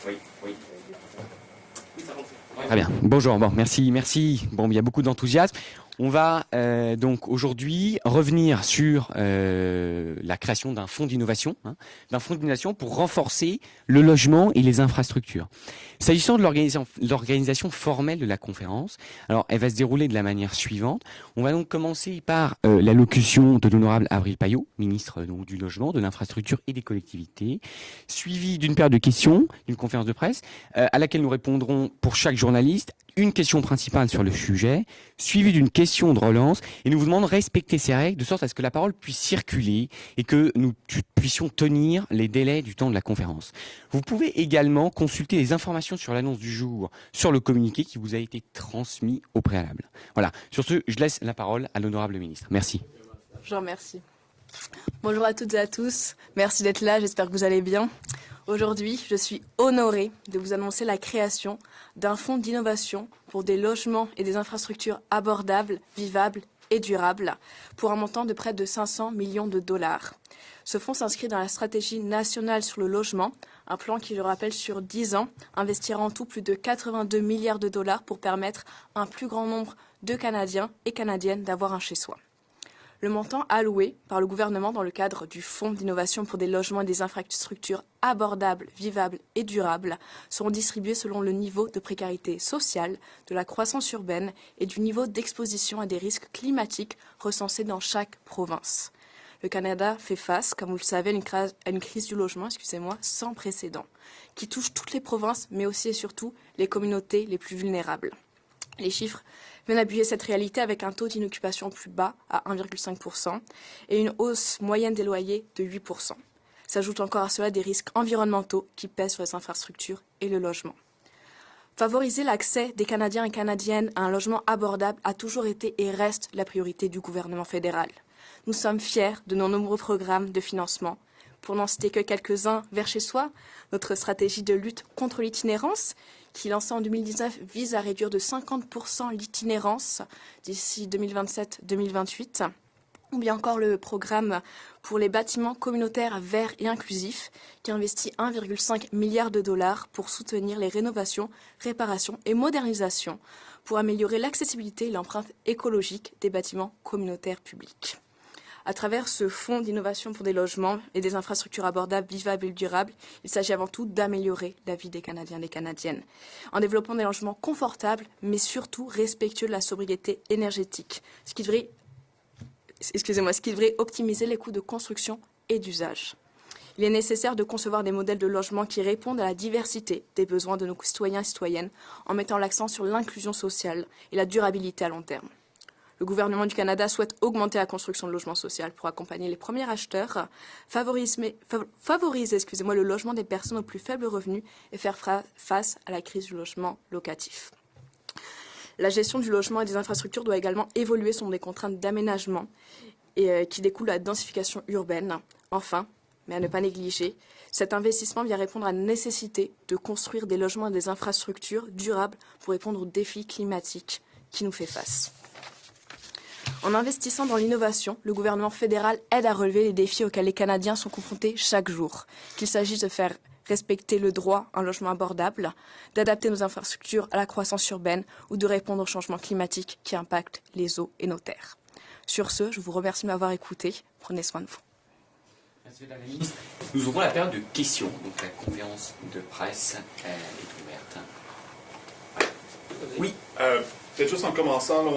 Oui, oui. Très bien. Bonjour. Bon, merci. Bon, il y a beaucoup d'enthousiasme. On va donc aujourd'hui revenir sur la création d'un fonds d'innovation, pour renforcer le logement et les infrastructures. S'agissant de l'organisation formelle de la conférence, alors elle va se dérouler de la manière suivante. On va donc commencer par l'allocution de l'honorable Avril Payot, ministre donc, du logement, de l'infrastructure et des collectivités, suivie d'une paire de questions, d'une conférence de presse, à laquelle nous répondrons pour chaque journaliste une question principale sur le sujet, suivie d'une question de relance, et nous vous demandons de respecter ces règles de sorte à ce que la parole puisse circuler et que nous puissions tenir les délais du temps de la conférence. Vous pouvez également consulter les informations sur l'annonce du jour, sur le communiqué qui vous a été transmis au préalable. Voilà. Sur ce, je laisse la parole à l'honorable ministre. Merci. Je vous remercie. Bonjour à toutes et à tous. Merci d'être là. J'espère que vous allez bien. Aujourd'hui, je suis honorée de vous annoncer la création d'un fonds d'innovation pour des logements et des infrastructures abordables, vivables et durables pour un montant de près de 500 millions de dollars. Ce fonds s'inscrit dans la stratégie nationale sur le logement, un plan qui, je rappelle, sur 10 ans, investira en tout plus de 82 milliards de dollars pour permettre à un plus grand nombre de Canadiens et Canadiennes d'avoir un chez-soi. Le montant alloué par le gouvernement dans le cadre du Fonds d'innovation pour des logements et des infrastructures abordables, vivables et durables seront distribués selon le niveau de précarité sociale, de la croissance urbaine et du niveau d'exposition à des risques climatiques recensés dans chaque province. Le Canada fait face, comme vous le savez, à une crise du logement, sans précédent, qui touche toutes les provinces, mais aussi et surtout les communautés les plus vulnérables. Les chiffres viennent appuyer cette réalité avec un taux d'inoccupation plus bas à 1,5% et une hausse moyenne des loyers de 8%. S'ajoutent encore à cela des risques environnementaux qui pèsent sur les infrastructures et le logement. Favoriser l'accès des Canadiens et Canadiennes à un logement abordable a toujours été et reste la priorité du gouvernement fédéral. Nous sommes fiers de nos nombreux programmes de financement. Pour n'en citer que quelques-uns, Vers chez soi, notre stratégie de lutte contre l'itinérance, qui, lancée en 2019, vise à réduire de 50% l'itinérance d'ici 2027-2028, ou bien encore le programme pour les bâtiments communautaires verts et inclusifs, qui investit 1,5 milliard de dollars pour soutenir les rénovations, réparations et modernisations, pour améliorer l'accessibilité et l'empreinte écologique des bâtiments communautaires publics. À travers ce fonds d'innovation pour des logements et des infrastructures abordables, vivables et durables, il s'agit avant tout d'améliorer la vie des Canadiens et des Canadiennes, en développant des logements confortables, mais surtout respectueux de la sobriété énergétique, ce qui devrait optimiser les coûts de construction et d'usage. Il est nécessaire de concevoir des modèles de logement qui répondent à la diversité des besoins de nos citoyens et citoyennes, en mettant l'accent sur l'inclusion sociale et la durabilité à long terme. Le gouvernement du Canada souhaite augmenter la construction de logements sociaux pour accompagner les premiers acheteurs, favoriser le logement des personnes aux plus faibles revenus et faire face à la crise du logement locatif. La gestion du logement et des infrastructures doit également évoluer selon des contraintes d'aménagement qui découlent de la densification urbaine. Enfin, mais à ne pas négliger, cet investissement vient répondre à la nécessité de construire des logements et des infrastructures durables pour répondre aux défis climatiques qui nous fait face. En investissant dans l'innovation, le gouvernement fédéral aide à relever les défis auxquels les Canadiens sont confrontés chaque jour, qu'il s'agisse de faire respecter le droit à un logement abordable, d'adapter nos infrastructures à la croissance urbaine ou de répondre aux changements climatiques qui impactent les eaux et nos terres. Sur ce, je vous remercie de m'avoir écouté. Prenez soin de vous. Merci Madame la Ministre. Nous ouvrons la période de questions. Donc la conférence de presse est ouverte. Oui. Peut-être juste en commençant, là,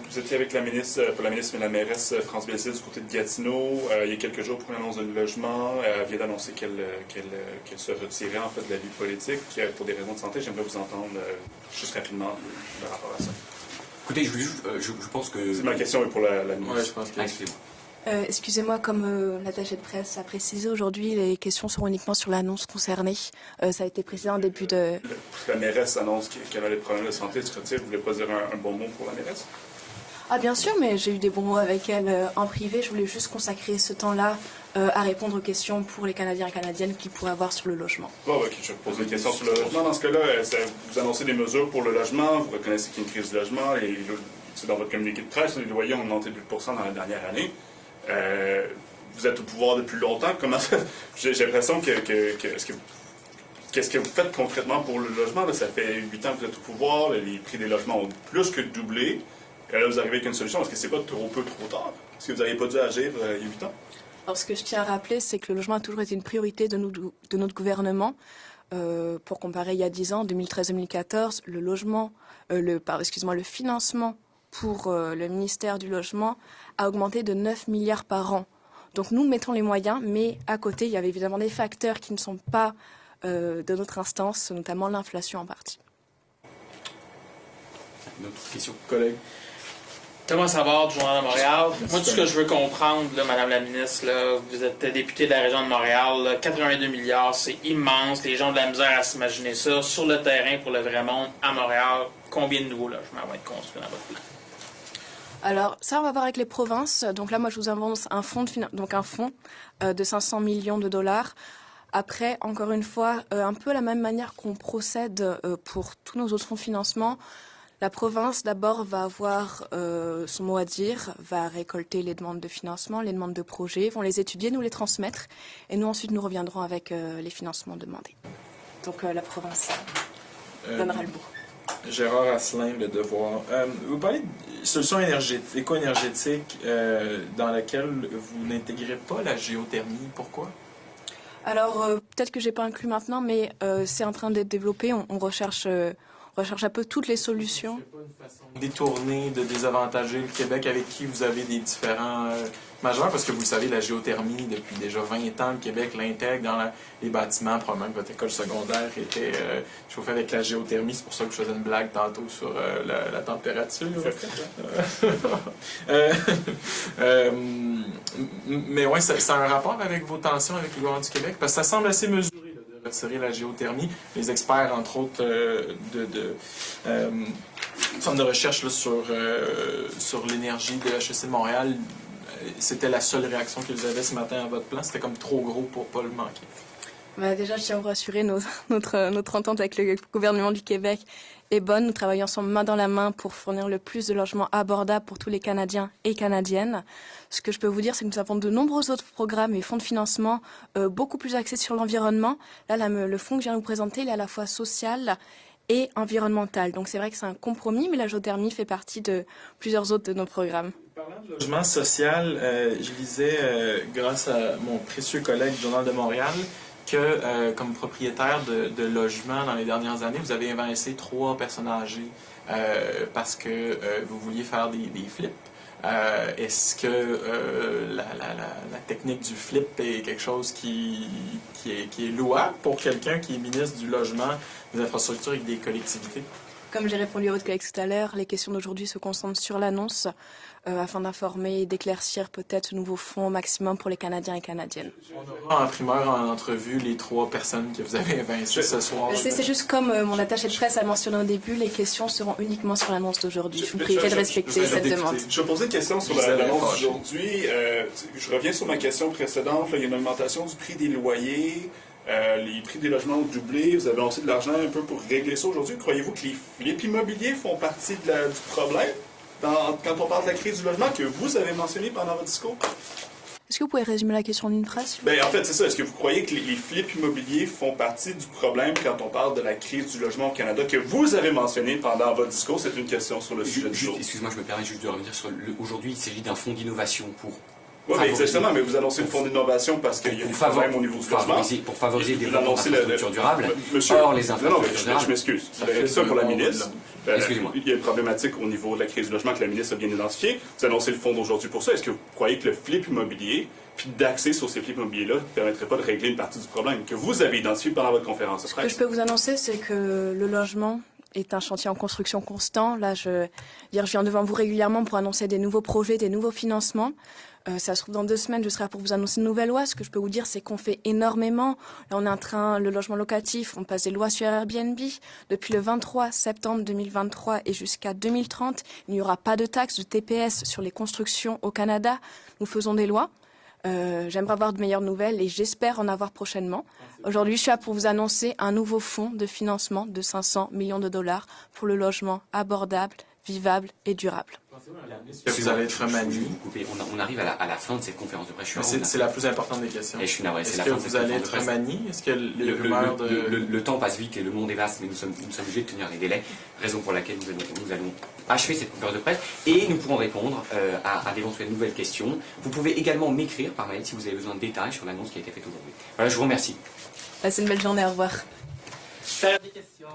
vous étiez avec la ministre, pas la ministre, mais la mairesse France Bélassy du côté de Gatineau. Il y a quelques jours pour une annonce de logement. Elle vient d'annoncer qu'elle se retirait en fait de la vie politique pour des raisons de santé. J'aimerais vous entendre juste rapidement par rapport à ça. Écoutez, je pense que... C'est ma question pour la ministre. Ouais, je pense que... excusez-moi. Excusez-moi, comme l'attaché de presse a précisé aujourd'hui, les questions seront uniquement sur l'annonce concernée. Ça a été précisé en début de... La mairesse annonce qu'elle a des problèmes de santé. Tu ne voulais pas dire un bon mot pour la mairesse? Ah bien sûr, mais j'ai eu des bons mots avec elle en privé. Je voulais juste consacrer ce temps-là à répondre aux questions pour les Canadiens et Canadiennes qu'ils pourraient avoir sur le logement. Bon, ok, je vais poser une question sur le logement. Dans ce cas-là, vous annoncez des mesures pour le logement, vous reconnaissez qu'il y a une crise du logement, et c'est dans votre communiqué de presse, les loyers ont augmenté de 8% dans la dernière année. Vous êtes au pouvoir depuis longtemps. Comment ça... J'ai l'impression que qu'est-ce que vous faites concrètement pour le logement? Là, ça fait 8 ans que vous êtes au pouvoir, là, les prix des logements ont plus que doublé. Et là, vous arrivez avec une solution. Est-ce que c'est pas trop peu, trop tard? Est-ce que vous n'auriez pas dû agir il y a 8 ans? Alors, ce que je tiens à rappeler, c'est que le logement a toujours été une priorité de notre gouvernement. Pour comparer, il y a 10 ans, 2013-2014, le financement pour le ministère du Logement a augmenté de 9 milliards par an. Donc nous mettons les moyens, mais à côté, il y avait évidemment des facteurs qui ne sont pas de notre instance, notamment l'inflation en partie. Une autre question. Collègue. Thomas Savard, du Journal de Montréal. Moi, tout ce que je veux comprendre, là, Madame la ministre, là, vous êtes députée de la région de Montréal, là, 82 milliards, c'est immense. Les gens ont de la misère à s'imaginer ça. Sur le terrain, pour le vrai monde, à Montréal, combien de nouveaux logements vont être construits dans votre plan? Alors, ça, on va voir avec les provinces. Donc là, moi, je vous avance un fonds de 500 millions de dollars. Après, encore une fois, un peu la même manière qu'on procède pour tous nos autres fonds de financement. La province, d'abord, va avoir son mot à dire, va récolter les demandes de financement, les demandes de projets, vont les étudier, nous les transmettre, et nous, ensuite, nous reviendrons avec les financements demandés. Donc, la province donnera le bout. Gérard Asselin, Le Devoir. Vous parlez de solutions éco-énergétiques dans laquelle vous n'intégrez pas la géothermie. Pourquoi? Alors, peut-être que je n'ai pas inclus maintenant, mais c'est en train d'être développé. On recherche un peu toutes les solutions. C'est pas une façon détournée de désavantager le Québec avec qui vous avez des différents majeurs, parce que vous le savez, la géothermie, depuis déjà 20 ans, le Québec l'intègre dans les bâtiments. Probablement que votre école secondaire était chauffée avec la géothermie. C'est pour ça que je faisais une blague tantôt sur la température. Mais ouais, ça a un rapport avec vos tensions avec le gouvernement du Québec, parce que ça semble assez mesuré de retirer la géothermie. Les experts, entre autres, centre de recherche là, sur l'énergie de HEC de Montréal, c'était la seule réaction qu'ils avaient ce matin à votre plan. C'était comme trop gros pour pas le manquer. Bah déjà, je tiens à vous rassurer, notre entente avec le gouvernement du Québec est bonne. Nous travaillons ensemble main dans la main pour fournir le plus de logements abordables pour tous les Canadiens et Canadiennes. Ce que je peux vous dire, c'est que nous avons de nombreux autres programmes et fonds de financement beaucoup plus axés sur l'environnement. Là, le fonds que je viens de vous présenter, il est à la fois social et environnemental. Donc c'est vrai que c'est un compromis, mais la géothermie fait partie de plusieurs autres de nos programmes. Parlant de logement social, je lisais, grâce à mon précieux collègue du Journal de Montréal, que comme propriétaire de logements dans les dernières années, vous avez évincé 3 personnes âgées parce que vous vouliez faire des flips. Est-ce que la technique du flip est quelque chose qui est louable pour quelqu'un qui est ministre du Logement, des Infrastructures et des collectivités? Comme j'ai répondu à votre collègue tout à l'heure, les questions d'aujourd'hui se concentrent sur l'annonce afin d'informer et d'éclaircir peut-être ce nouveau fonds au maximum pour les Canadiens et Canadiennes. On aura en primeur en entrevue les 3 personnes que vous avez évincées ce soir. C'est juste comme mon attaché de presse a mentionné au début, les questions seront uniquement sur l'annonce d'aujourd'hui. Je vous prierai de respecter cette demande. Je vais poser une question sur l'annonce d'aujourd'hui. Je reviens sur ma question précédente. Là, il y a une augmentation du prix des loyers. Les prix des logements ont doublé. Vous avez lancé de l'argent un peu pour régler ça aujourd'hui. Croyez-vous que les flips immobiliers font partie du problème quand on parle de la crise du logement que vous avez mentionné pendant votre discours? Est-ce que vous pouvez résumer la question en une phrase? En fait, c'est ça. Est-ce que vous croyez que les flips immobiliers font partie du problème quand on parle de la crise du logement au Canada que vous avez mentionné pendant votre discours? C'est une question sur le sujet du jour. Excuse-moi, je me permets juste de revenir sur aujourd'hui. Il s'agit d'un fonds d'innovation pour... Oui, exactement, mais vous annoncez le fonds d'innovation parce qu'il y a des problèmes au niveau du logement. Pour favoriser le développement d'infrastructures durables. Or, les infrastructures durables... Je m'excuse. Vous avez ça pour la ministre. Excusez-moi. Il y a une problématique au niveau de la crise du logement que la ministre a bien identifiée. Vous annoncez le fonds d'aujourd'hui pour ça. Est-ce que vous croyez que le flip immobilier, puis d'accès sur ces flips immobiliers-là, ne permettrait pas de régler une partie du problème que vous avez identifié pendant votre conférence de presse? Ce que je peux vous annoncer, c'est que le logement est un chantier en construction constant. Là, je viens devant vous régulièrement pour annoncer des nouveaux projets, des nouveaux financements. Ça se trouve dans 2 semaines, je serai là pour vous annoncer une nouvelle loi. Ce que je peux vous dire, c'est qu'on fait énormément. Là, on est en train, le logement locatif, on passe des lois sur Airbnb. Depuis le 23 septembre 2023 et jusqu'à 2030, il n'y aura pas de taxe de TPS sur les constructions au Canada. Nous faisons des lois. J'aimerais avoir de meilleures nouvelles et j'espère en avoir prochainement. Aujourd'hui, je suis là pour vous annoncer un nouveau fonds de financement de 500 millions de dollars pour le logement abordable, vivable et durable. Que vous allez être remanié. On arrive à la fin de cette conférence de presse. C'est la plus importante des questions. Et je suis navré, c'est Est-ce la que fin de vous cette allez conférence être de presse. remanié? Est-ce que les rumeurs de... Le temps passe vite et le monde est vaste, mais nous sommes obligés de tenir les délais, raison pour laquelle nous allons achever cette conférence de presse et nous pourrons répondre à d'éventuelles nouvelles questions. Vous pouvez également m'écrire par mail si vous avez besoin de détails sur l'annonce qui a été faite aujourd'hui. Voilà, je vous remercie. Passez une belle journée, au revoir. Faire des questions.